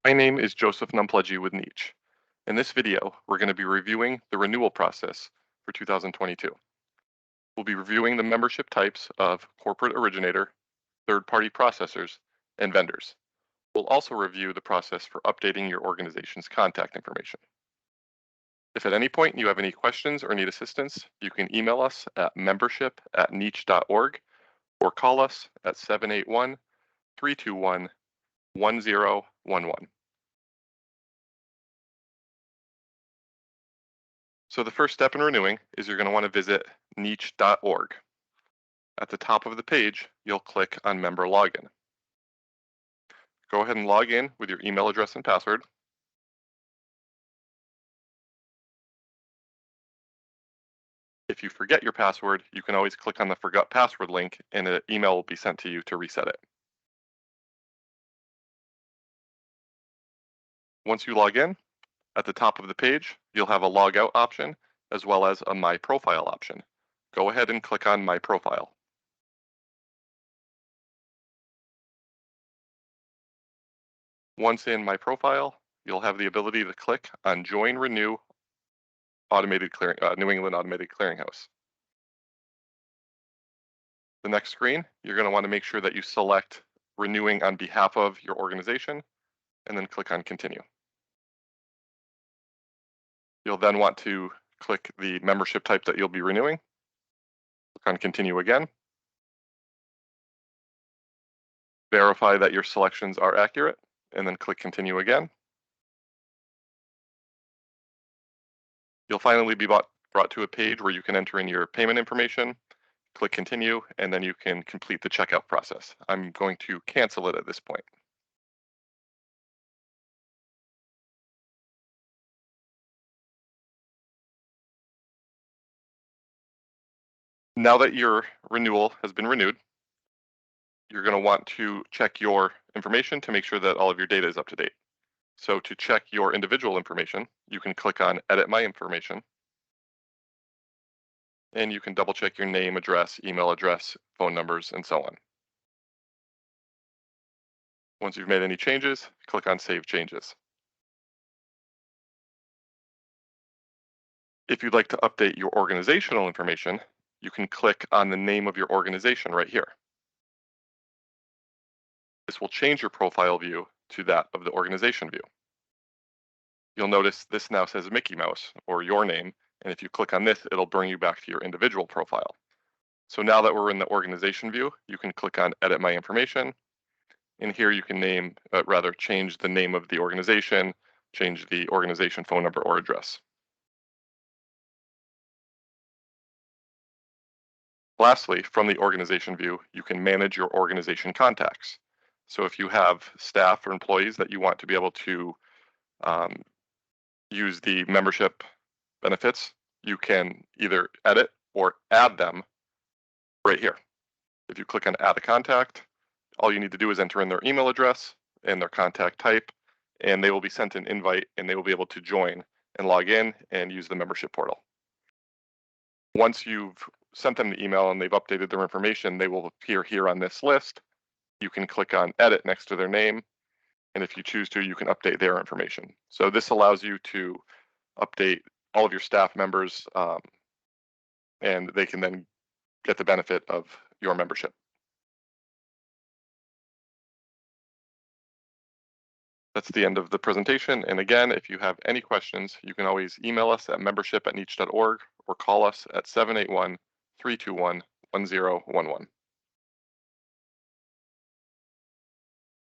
My name is Joseph Numpleggi with Niche. In this video, we're going to be reviewing the renewal process for 2022. We'll be reviewing the membership types of corporate originator, third-party processors, and vendors. We'll also review the process for updating your organization's contact information. If at any point you have any questions or need assistance, you can email us at membership@niche.org or call us at 781-321-1011. So the first step in renewing is you're going to want to visit niche.org. At the top of the page, you'll click on Member Login. Go ahead and log in with your email address and password. If you forget your password, you can always click on the Forgot Password link and an email will be sent to you to reset it. Once you log in, at the top of the page, you'll have a Log Out option as well as a My Profile option. Go ahead and click on My Profile. Once in My Profile, you'll have the ability to click on Join Renew New England Automated Clearinghouse. The next screen, you're going to want to make sure that you select renewing on behalf of your organization and then click on Continue. You'll then want to click the membership type that you'll be renewing. Click on Continue again. Verify that your selections are accurate and then click Continue again. You'll finally be brought to a page where you can enter in your payment information, click Continue, and then you can complete the checkout process. I'm going to cancel it at this point. Now that your renewal has been renewed, you're going to want to check your information to make sure that all of your data is up to date. So to check your individual information, you can click on Edit My Information, and you can double check your name, address, email address, phone numbers, and so on. Once you've made any changes, click on Save Changes. If you'd like to update your organizational information, you can click on the name of your organization right here. This will change your profile view to that of the organization view. You'll notice this now says Mickey Mouse or your name, and if you click on this, it'll bring you back to your individual profile. So now that we're in the organization view, you can click on Edit My Information, and here you can change the name of the organization, change the organization phone number or address. Lastly, from the organization view, you can manage your organization contacts. So if you have staff or employees that you want to be able to use the membership benefits, you can either edit or add them right here. If you click on Add a Contact, all you need to do is enter in their email address and their contact type, and they will be sent an invite and they will be able to join and log in and use the membership portal. Once you've sent them the email and they've updated their information, they will appear here on this list. You can click on Edit next to their name, and if you choose to, you can update their information. So this allows you to update all of your staff members, and they can then get the benefit of your membership. That's the end of the presentation. And again, if you have any questions, you can always email us at membership@niche.org or call us at 781-321-1011.